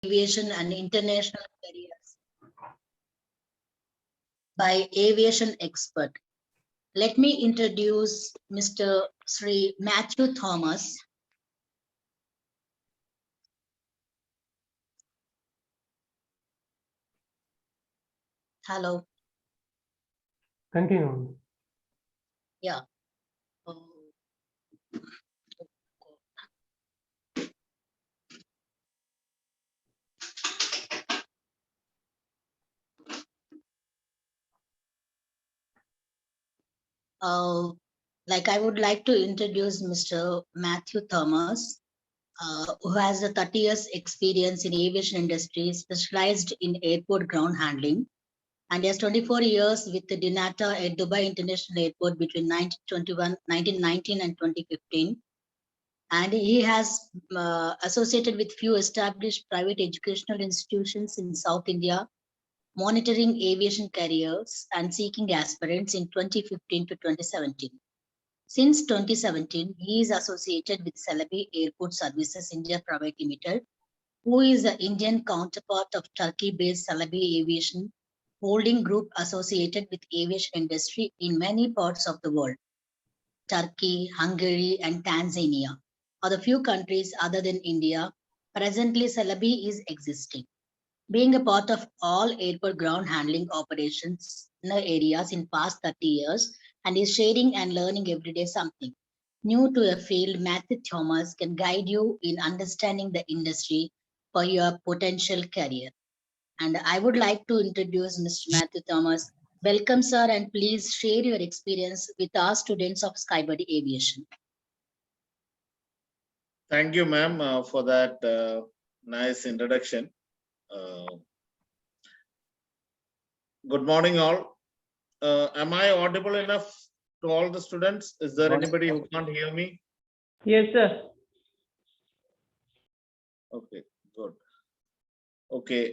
Aviation and International Careers by aviation expert. Let me introduce Mr. Sri Matthew Thomas. Hello. Continue. Yeah. I would like to introduce Mr. Matthew Thomas, who has a 30 years experience in aviation industry, specialized in airport ground handling, and he has 24 years with the Dinata at Dubai International Airport between 1919 and 2015. And he has associated with few established private educational institutions in South India, monitoring aviation careers and seeking aspirants in 2015 to 2017. Since 2017, he is associated with Celebi Airport Services India Private Limited, who is the Indian counterpart of Turkey-based Celebi Aviation holding group associated with aviation industry in many parts of the world. Turkey, Hungary, and Tanzania are the few countries other than India. Presently, Celebi is existing, being a part of all airport ground handling operations in the areas in past 30 years, and is sharing and learning every day something new to a field. Matthew Thomas can guide you in understanding the industry for your potential career. And I would like to introduce Mr. Matthew Thomas. Welcome, sir, and please share your experience with our students of Skybuddy Aviation. Thank you, ma'am, for that nice introduction. Good morning, all. Am I audible enough to all the students? Is there anybody who can't hear me? Yes, sir. Okay, good. Okay.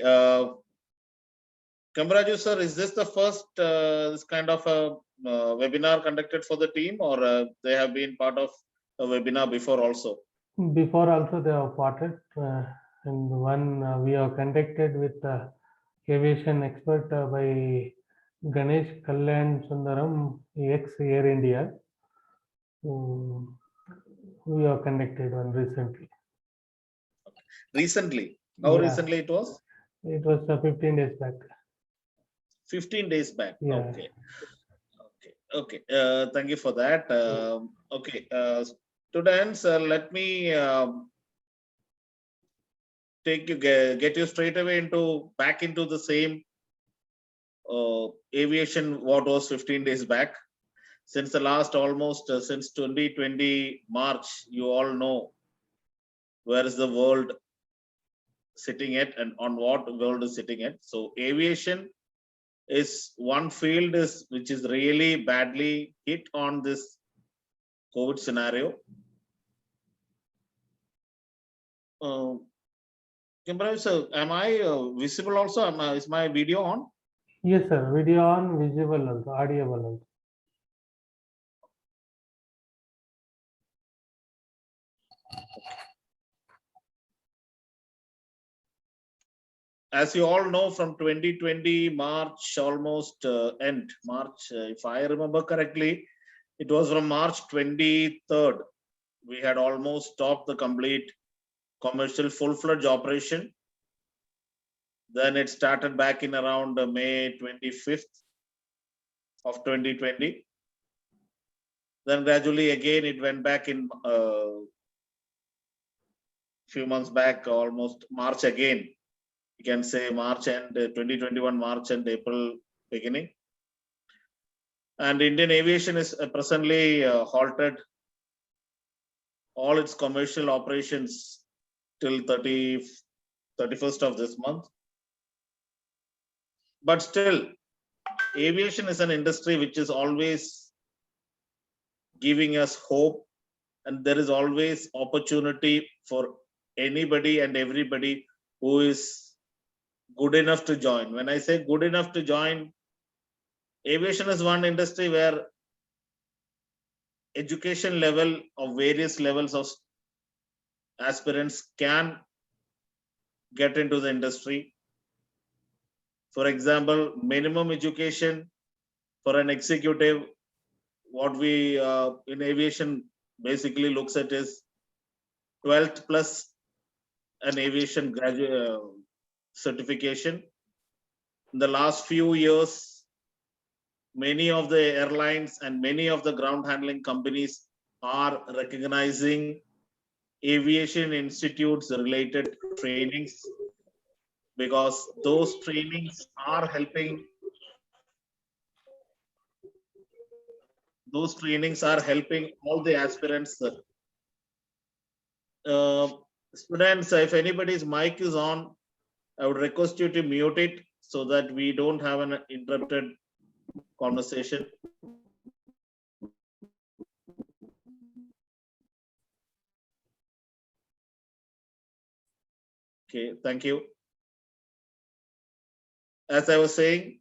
Kamraju, sir, is this the first this kind of a webinar conducted for the team, or they have been part of a webinar before also? Before also they have parted, and one we have conducted with aviation expert by Ganesh Kalyan Sundaram, ex Air India. We have conducted one recently. Recently? How recently it was? It was 15 days back. 15 days back. Yeah. Okay. Okay. Thank you for that. Okay. Students, let me get you straight away back into the same aviation what was 15 days back. Since the last almost since 2020 March, you all know where is the world sitting at and on what world is sitting at. So aviation is one field which is really badly hit on this COVID scenario. Kimberly, sir, am I visible also? Is my video on? Yes, sir. Video on, visible also, audible also. As you all know, from 2020 March, almost end March, if I remember correctly, it was from March 23rd. We had almost stopped the complete commercial full-fledged operation. Then it started back in around May 25th of 2020. Then gradually again it went back in few months back, almost March again. You can say March and 2021 March and April beginning. And Indian aviation is presently halted all its commercial operations till 31st of this month. But still, aviation is an industry which is always giving us hope, and there is always opportunity for anybody and everybody who is good enough to join. When I say good enough to join, aviation is one industry where education level of various levels of aspirants can get into the industry. For example, minimum education for an executive, what we in aviation basically looks at is 12th plus an aviation graduate certification. In the last few years, many of the airlines and many of the ground handling companies are recognizing aviation institutes related trainings, because those trainings are helping all the aspirants. Students, if anybody's mic is on, I would request you to mute it so that we don't have an interrupted conversation. Okay, thank you. As I was saying,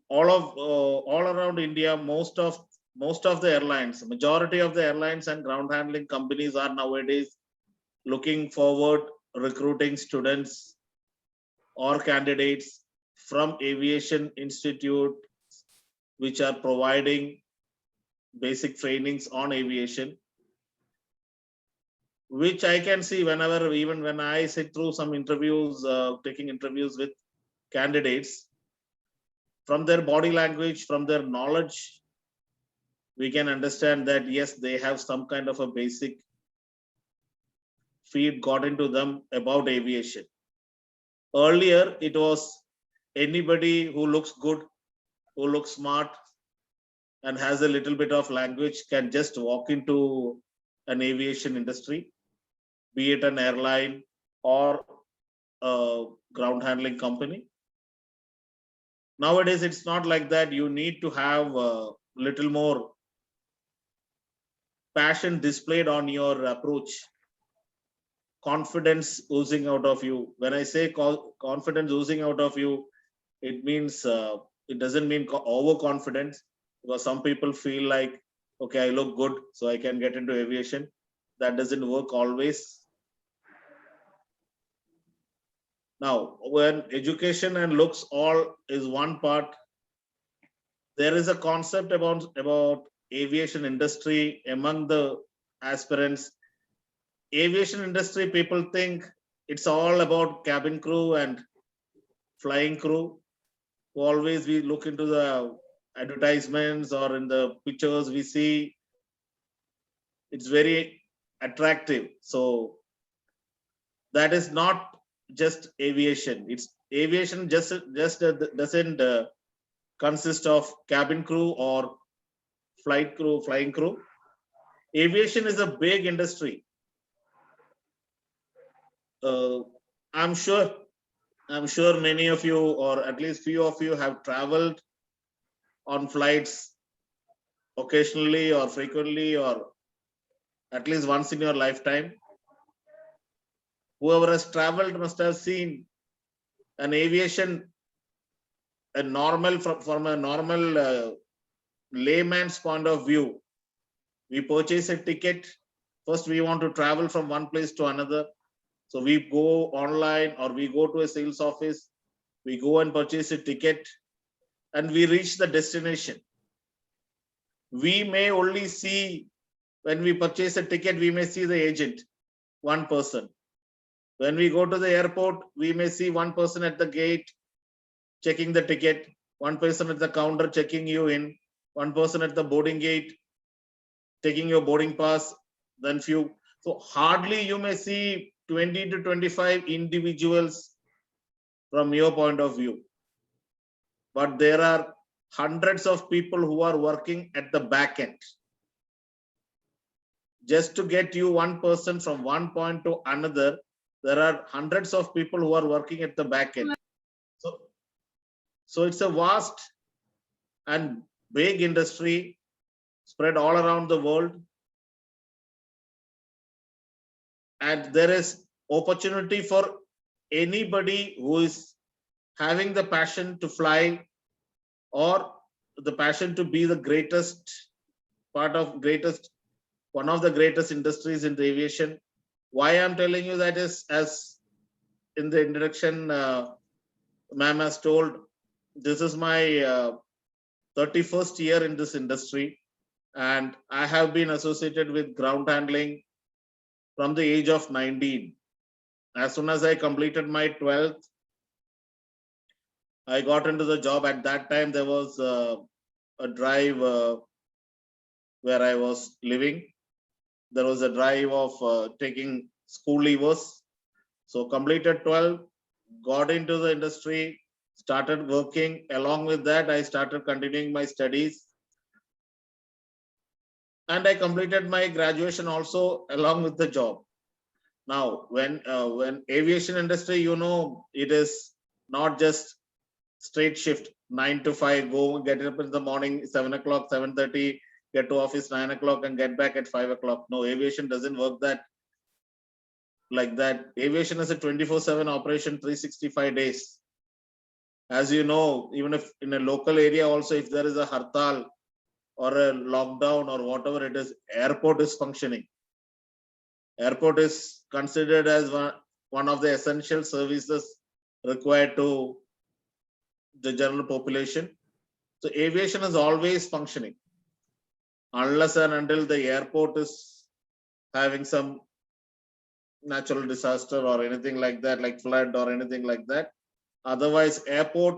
all around India, most of the airlines, majority of the airlines and ground handling companies are nowadays looking forward recruiting students or candidates from aviation institute which are providing basic trainings on aviation, which I can see whenever, even when I sit through some interviews, taking interviews with candidates, from their body language, from their knowledge, we can understand that yes, they have some kind of a basic feed got into them about aviation. Earlier, it was anybody who looks good, who looks smart, and has a little bit of language can just walk into an aviation industry, be it an airline or a ground handling company. Nowadays, it's not like that. You need to have a little more passion displayed on your approach, confidence oozing out of you. When I say confidence oozing out of you, it means it doesn't mean overconfidence, because some people feel like, okay, I look good, so I can get into aviation. That doesn't work always. Now, when education and looks all is one part, there is a concept about aviation industry among the aspirants. Aviation industry, people think it's all about cabin crew and flying crew. Always we look into the advertisements or in the pictures we see, it's very attractive. So that is not just aviation. It's aviation just doesn't consist of cabin crew or flight crew, flying crew. Aviation is a big industry. I'm sure many of you, or at least few of you, have traveled on flights occasionally or frequently, or at least once in your lifetime. Whoever has traveled must have seen an aviation, a normal, from a normal layman's point of view. We purchase a ticket. First, we want to travel from one place to another. So we go online or we go to a sales office, we go and purchase a ticket, and we reach the destination. We may only see, when we purchase a ticket, we may see the agent, one person. When we go to the airport, we may see one person at the gate checking the ticket, one person at the counter checking you in, one person at the boarding gate taking your boarding pass, then few. So hardly you may see 20 to 25 individuals from your point of view. But there are hundreds of people who are working at the back end. Just to get you one person from one point to another, there are hundreds of people who are working at the back end. So it's a vast and big industry spread all around the world. And there is opportunity for anybody who is having the passion to fly or the passion to be the greatest part of one of the greatest industries in the aviation. Why I'm telling you that is, as in the introduction, ma'am has told, this is my 31st year in this industry, and I have been associated with ground handling from the age of 19. As soon as I completed my 12th, I got into the job. At that time, there was a drive where I was living. There was a drive of taking school leavers. So completed 12, got into the industry, started working. Along with that, I started continuing my studies. And I completed my graduation also along with the job. Now, when aviation industry, you know, it is not just straight shift, 9 to 5, go get up in the morning, 7 o'clock, 7:30, get to office 9 o'clock and get back at 5 o'clock. No, aviation doesn't work like that. Aviation is a 24/7 operation, 365 days. As you know, even if in a local area also, if there is a hartal or a lockdown or whatever it is, airport is functioning. Airport is considered as one of the essential services required to the general population. So aviation is always functioning unless and until the airport is having some natural disaster or anything like that, like flood or anything like that. Otherwise, airport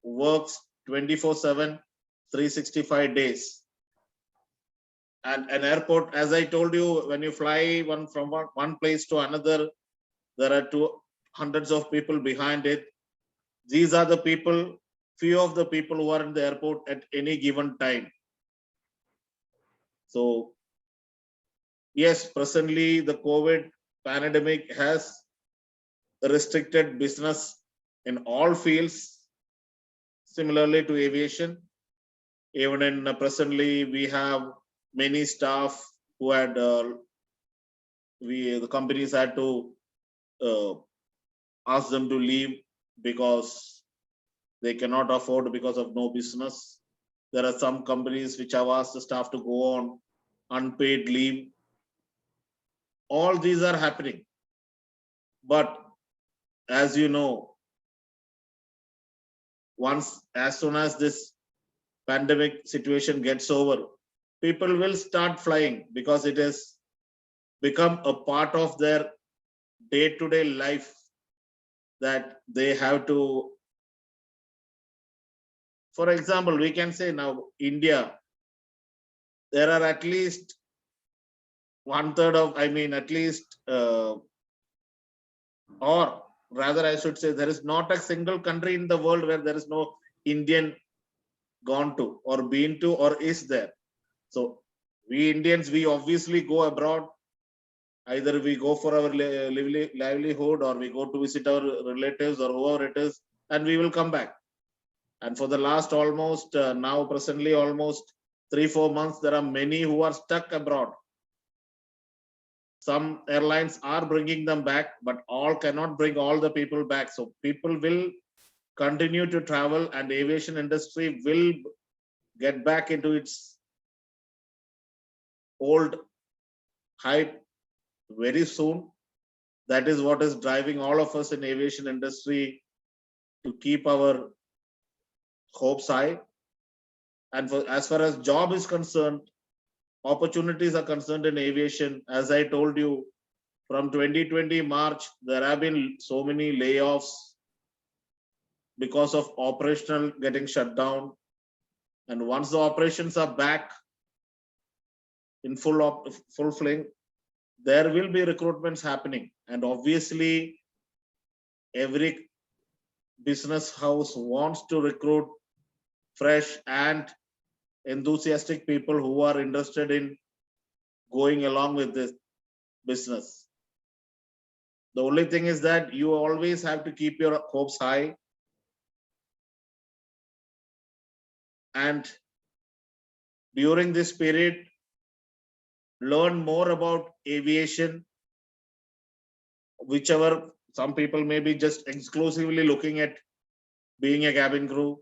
works 24/7, 365 days. And an airport, as I told you, when you fly from one place to another, there are hundreds of people behind it. These are the people, few of the people who are in the airport at any given time. So yes, presently the COVID pandemic has restricted business in all fields, similarly to aviation. Even in presently, we have many staff who had, the companies had to ask them to leave because they cannot afford because of no business. There are some companies which have asked the staff to go on unpaid leave. All these are happening. But as you know, as soon as this pandemic situation gets over, people will start flying because it has become a part of their day-to-day life that they have to. For example, we can say now India, there are at least 1/3 of, at least, or rather I should say, there is not a single country in the world where there is no Indian gone to or been to or is there. So we Indians, we obviously go abroad. Either we go for our livelihood or we go to visit our relatives or whoever it is, and we will come back. And for the last almost now presently almost 3-4 months, there are many who are stuck abroad. Some airlines are bringing them back, but all cannot bring all the people back. So people will continue to travel and aviation industry will get back into its old height very soon. That is what is driving all of us in aviation industry to keep our hopes high. And as far as job is concerned, opportunities are concerned in aviation, as I told you, from 2020 March, there have been so many layoffs because of operational getting shut down. And once the operations are back in full fling, there will be recruitments happening. And obviously, every business house wants to recruit fresh and enthusiastic people who are interested in going along with this business. The only thing is that you always have to keep your hopes high and during this period, learn more about aviation, whichever some people may be just exclusively looking at being a cabin crew,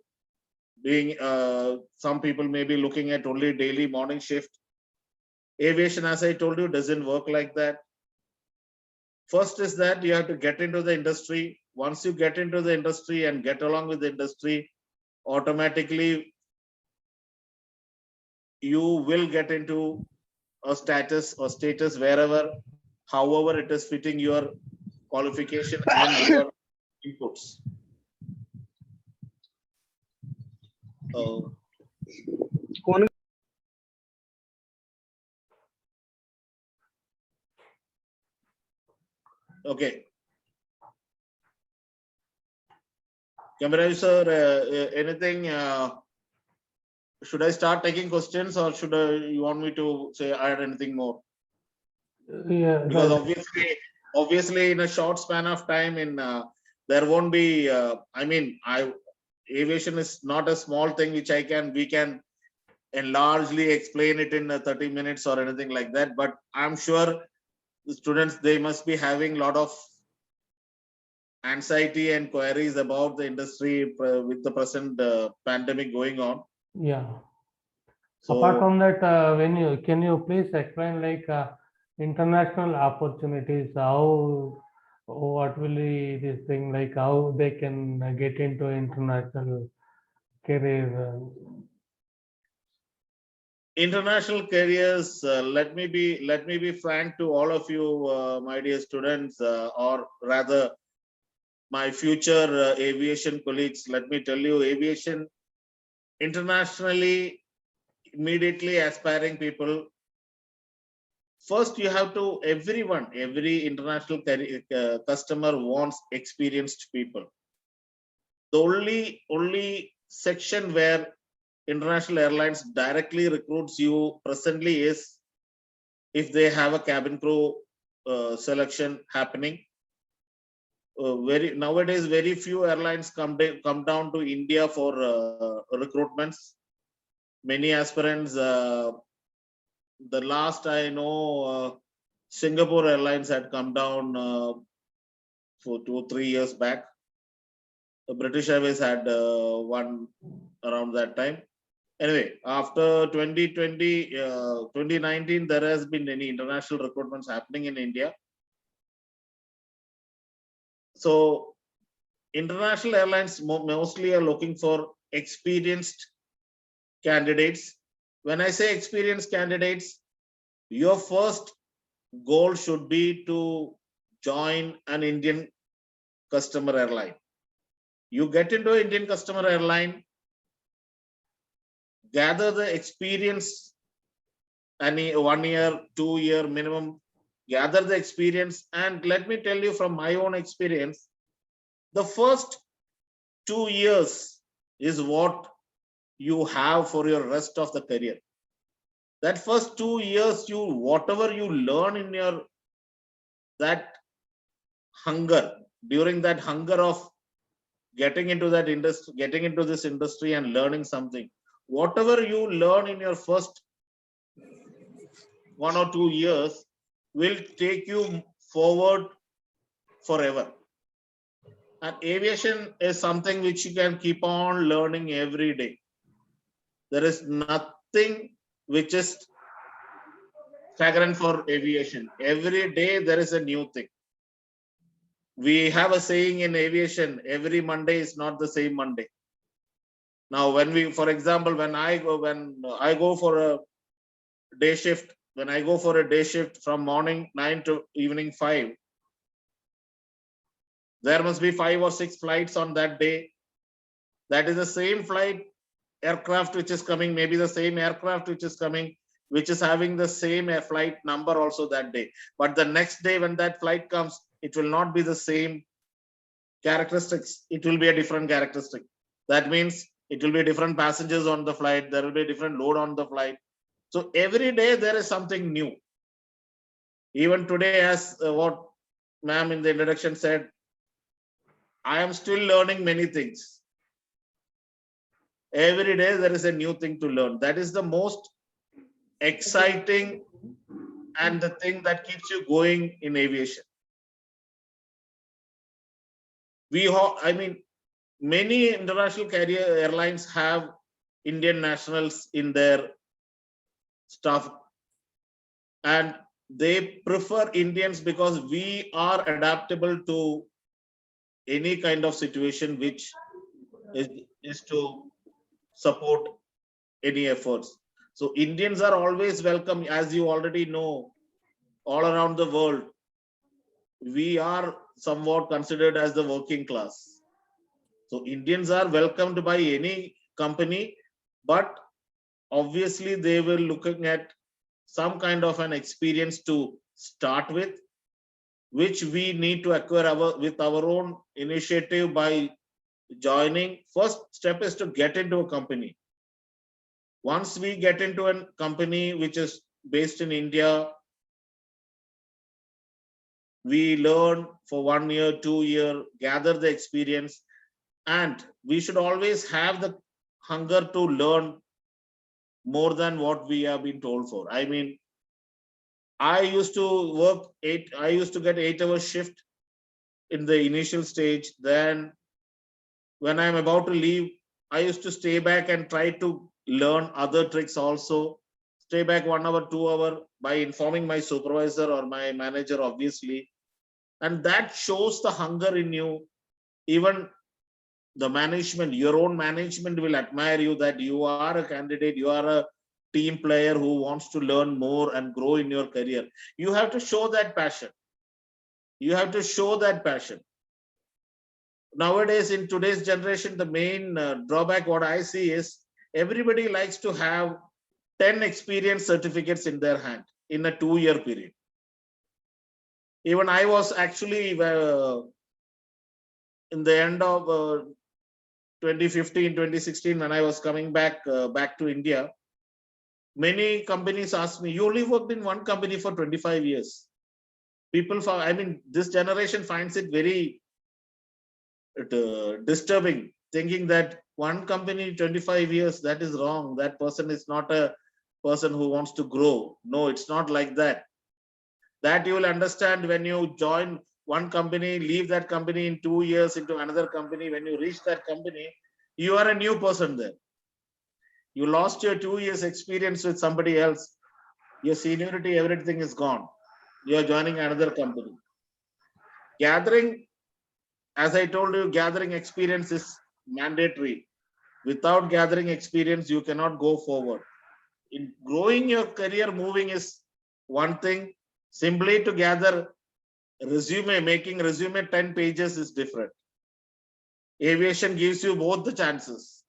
some people may be looking at only daily morning shift. Aviation, as I told you, doesn't work like that. First is that you have to get into the industry. Once you get into the industry and get along with the industry, automatically you will get into a status wherever, however it is fitting your qualification and your inputs. Okay. Kamraj sir, anything? Should I start taking questions, or should you want me to say add anything more? Yeah, Because that- obviously in a short span of time, there won't be. I mean, aviation is not a small thing which we can largely explain it in 30 minutes or anything like that. But I'm sure the students, they must be having a lot of anxiety and queries about the industry with the present pandemic going on. yeah. So Apart from that, can you please explain like international opportunities, what will be this thing, like how they can get into international career? international careers, let me be frank to all of you, my dear students, or rather my future aviation colleagues. Let me tell you, aviation internationally, immediately aspiring people, first you have to, every international customer wants experienced people. The only section where international airlines directly recruits you presently is if they have a cabin crew selection happening. Nowadays, very few airlines come down to India for recruitments. Many aspirants, the last I know, Singapore Airlines had come down for 2 or 3 years back. The British Airways had one around that time. Anyway, after 2020, 2019, there has been any international recruitments happening in India. So international airlines mostly are looking for experienced candidates. When I say experienced candidates, your first goal should be to join an Indian customer airline. You get into an Indian customer airline, gather the experience, any 1 year, 2 year minimum, gather the experience. And let me tell you from my own experience, the first 2 years is what you have for your rest of the career. That first 2 years, whatever you learn in your that hunger, during that hunger of getting into that industry, getting into this industry and learning something, whatever you learn in your first 1 or 2 years will take you forward forever. And aviation is something which you can keep on learning every day. There is nothing which is stagnant for aviation. Every day there is a new thing. We have a saying in aviation, every Monday is not the same Monday. Now, for example, when I go for a day shift, from morning 9 to evening 5, there must be 5 or 6 flights on that day. That is the same aircraft which is coming, maybe the same aircraft which is coming, which is having the same flight number also that day. But the next day when that flight comes, it will not be the same characteristics. It will be a different characteristic. That means it will be different passengers on the flight. There will be a different load on the flight. So every day there is something new. Even today, as what ma'am in the introduction said, I am still learning many things. Every day there is a new thing to learn. That is the most exciting and the thing that keeps you going in aviation. Many international carrier airlines have Indian nationals in their staff, and they prefer Indians because we are adaptable to any kind of situation which is to support any efforts. So Indians are always welcome, as you already know, all around the world. We are somewhat considered as the working class. So Indians are welcomed by any company, but obviously they will looking at some kind of an experience to start with, which we need to acquire with our own initiative by joining. First step is to get into a company. Once we get into a company which is based in India, we learn for 1 year, 2 year, gather the experience, and we should always have the hunger to learn more than what we have been told for. I mean, I used to get 8-hour shift in the initial stage. Then when I'm about to leave, I used to stay back and try to learn other tricks also. Stay back 1 hour, 2 hour by informing my supervisor or my manager, obviously. And that shows the hunger in you. Even the management, your own management will admire you that you are a candidate, you are a team player who wants to learn more and grow in your career. You have to show that passion. You have to show that passion. Nowadays, in today's generation, the main drawback what I see is everybody likes to have 10 experience certificates in their hand in a 2-year period. Even I was actually in the end of 2015, 2016, when I was coming back to India, many companies asked me, you only worked in one company for 25 years. People, this generation finds it very disturbing, thinking that one company 25 years, that is wrong. That person is not a person who wants to grow. No, it's not like that. That you will understand when you join one company, leave that company in 2 years into another company. When you reach that company, you are a new person there. You lost your 2 years experience with somebody else. Your seniority, everything is gone. You are joining another company. Gathering, as I told you, gathering experience is mandatory. Without gathering experience, you cannot go forward. In growing your career, moving is one thing. Simply to gather resume, making resume 10 pages is different. Aviation gives you both the chances.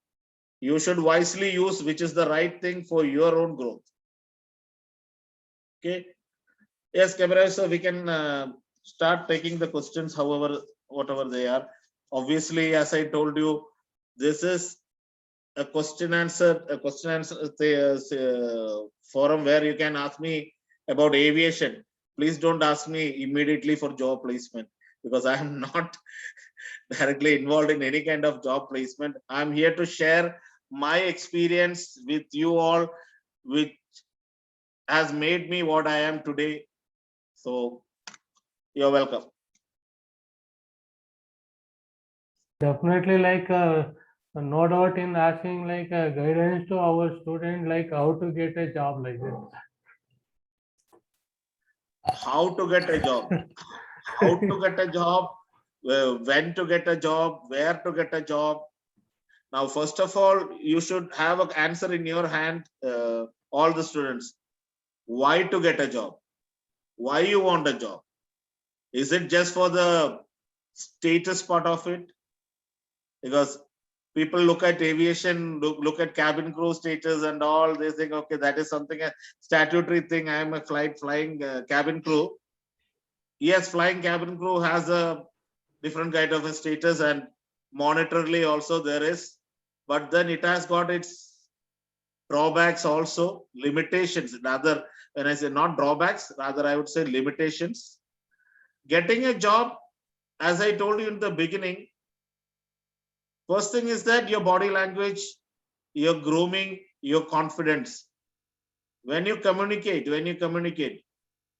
You should wisely use which is the right thing for your own growth. Okay. Yes, Cameron, so we can start taking the questions, however, whatever they are. Obviously, as I told you, this is a question answer forum where you can ask me about aviation. Please don't ask me immediately for job placement, because I am not directly involved in any kind of job placement. I'm here to share my experience with you all, which has made me what I am today. So you're welcome. Definitely, no doubt in asking guidance to our student, how to get a job like this. How to get a job, how to get a job, when to get a job, where to get a job. Now, first of all, you should have an answer in your hand, all the students. Why to get a job? Why you want a job? Is it just for the status part of it? Because people look at aviation, look at cabin crew status and all, they think, okay, that is something, a statutory thing. I am a flying cabin crew. Yes, flying cabin crew has a different kind of a status, and monetarily also there is, but then it has got its drawbacks also, limitations. Rather, when I say not drawbacks, rather I would say limitations. Getting a job, as I told you in the beginning, first thing is that your body language, your grooming, your confidence. When you communicate,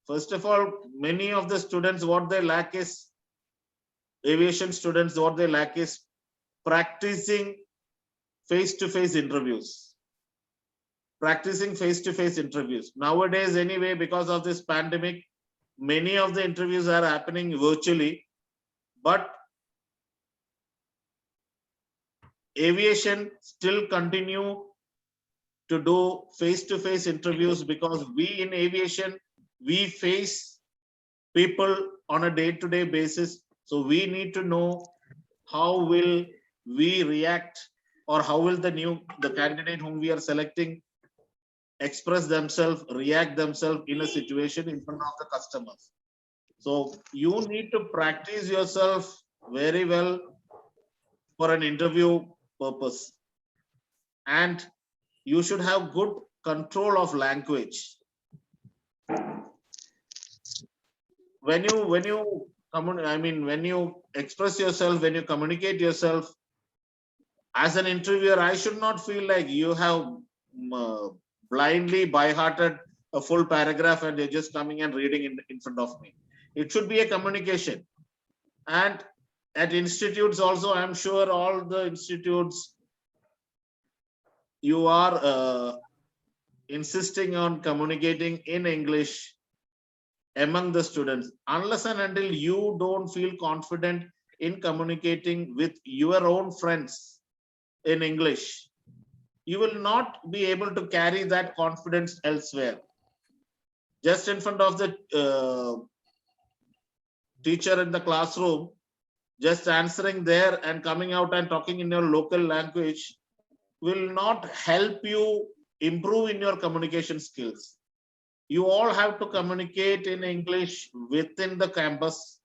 first of all, many of the students, what they lack is, aviation students, what they lack is practicing face-to-face interviews. practicing face-to-face interviews. Nowadays, anyway, because of this pandemic, many of the interviews are happening virtually, but aviation still continue to do face-to-face interviews because we in aviation, we face people on a day-to-day basis. So we need to know how will we react, or how will the candidate whom we are selecting express themselves, react themselves in a situation in front of the customers. So you need to practice yourself very well for an interview purpose. And you should have good control of language. When you when you express yourself, when you communicate yourself as an interviewer, I should not feel like you have blindly by-hearted a full paragraph and you're just coming and reading in front of me. It should be a communication. And at institutes also, I'm sure all the institutes, you are insisting on communicating in English among the students. Unless and until you don't feel confident in communicating with your own friends in English, you will not be able to carry that confidence elsewhere. Just in front of the teacher in the classroom, just answering there and coming out and talking in your local language will not help you improve in your communication skills. You all have to communicate in English within the campus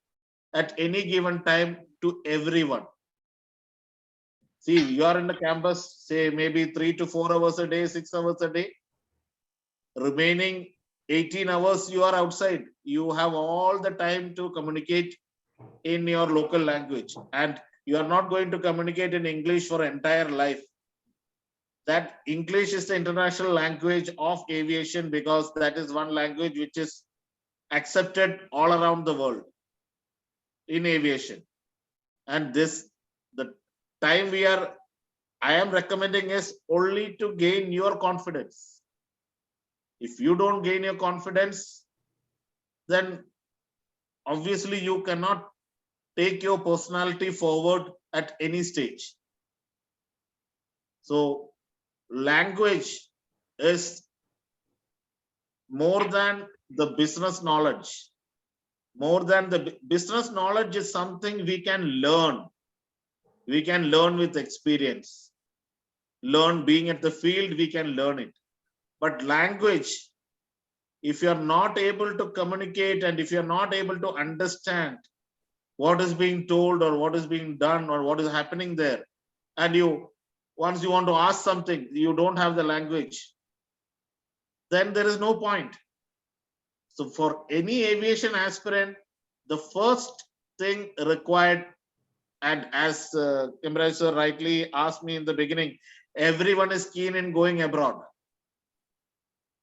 at any given time to everyone. See, you are in the campus, say maybe 3 to 4 hours a day, 6 hours a day. Remaining 18 hours, you are outside. You have all the time to communicate in your local language, and you are not going to communicate in English for entire life. That English is the international language of aviation because that is one language which is accepted all around the world in aviation. And the time I am recommending is only to gain your confidence. If you don't gain your confidence, then obviously you cannot take your personality forward at any stage. So language is more than the business knowledge. More than the business knowledge is something we can learn. We can learn with experience. Learn being at the field, we can learn it. But language, if you're not able to communicate and if you're not able to understand what is being told or what is being done or what is happening there, and once you want to ask something, you don't have the language, then there is no point. So for any aviation aspirant, the first thing required, and as Imran sir rightly asked me in the beginning, everyone is keen in going abroad.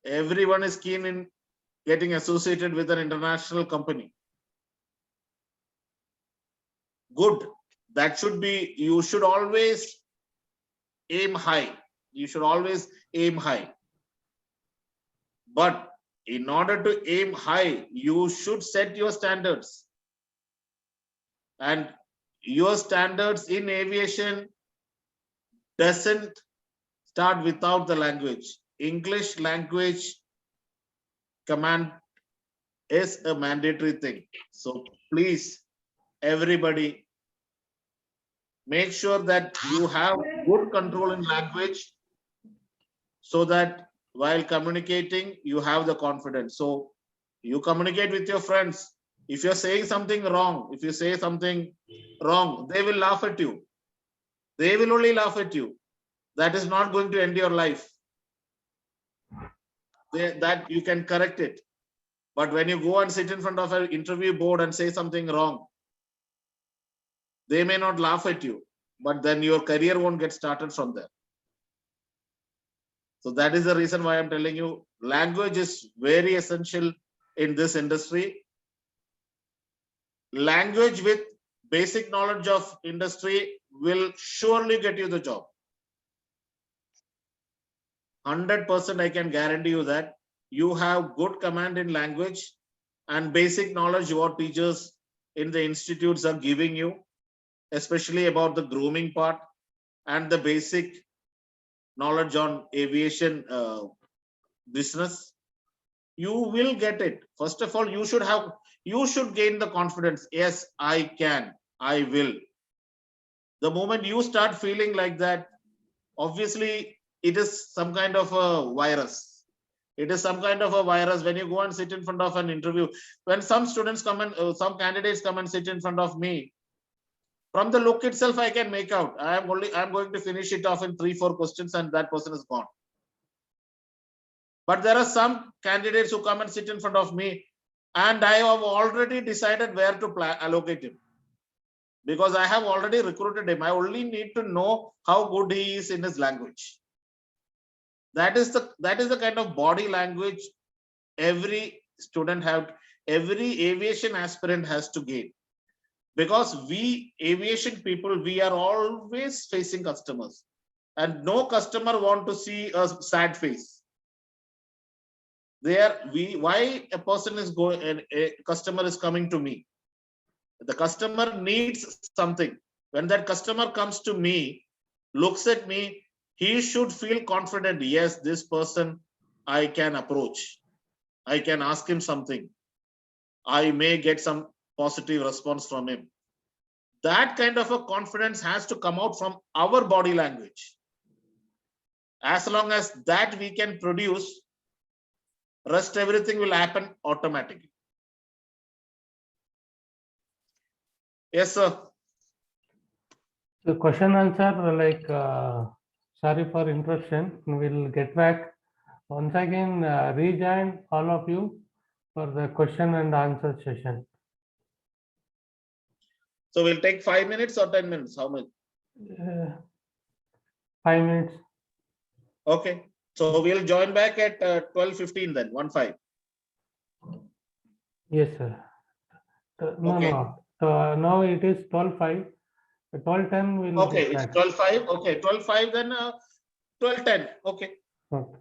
Everyone is keen in getting associated with an international company. Good. That should be, you should always aim high. You should always aim high. But in order to aim high, you should set your standards. And your standards in aviation doesn't start without the language. English language command is a mandatory thing. So please, everybody, make sure that you have good control in language so that while communicating, you have the confidence. So you communicate with your friends. If you're saying something wrong, if you say something wrong, they will laugh at you. They will only laugh at you. That is not going to end your life. That you can correct it. But when you go and sit in front of an interview board and say something wrong, they may not laugh at you, but then your career won't get started from there. So that is the reason why I'm telling you, language is very essential in this industry. Language with basic knowledge of industry will surely get you the job. 100% I can guarantee you that you have good command in language and basic knowledge what teachers in the institutes are giving you, especially about the grooming part and the basic knowledge on aviation business. You will get it. First of all, you should gain the confidence. Yes, I can, I will. The moment you start feeling like that, obviously it is some kind of a virus. It is some kind of a virus when you go and sit in front of an interview. When some students come and some candidates come and sit in front of me, from the look itself, I can make out. I'm going to finish it off in 3-4 questions and that person is gone. But there are some candidates who come and sit in front of me and I have already decided where to allocate him. Because I have already recruited him. I only need to know how good he is in his language. That is the kind of body language every student every aviation aspirant has to gain. Because we aviation people, we are always facing customers and no customer want to see a sad face. Why a person is going and a customer is coming to me? The customer needs something. When that customer comes to me, looks at me, he should feel confident. Yes, this person I can approach. I can ask him something. I may get some positive response from him. That kind of a confidence has to come out from our body language. As long as that we can produce, rest everything will happen automatically. Yes, sir. So question answer, like, sorry for interruption. We'll get back. Once again, rejoin all of you for the question and answer session. So we'll take 5 minutes or 10 minutes. How much? 5 minutes. Okay. So we'll join back at 12:15 then, 1-5. Yes, sir. No, Okay. no. So now it is 12:05. 12:10 will Okay, get it's back. 12:05. Okay, 12:05 then 12:10. Okay. Okay.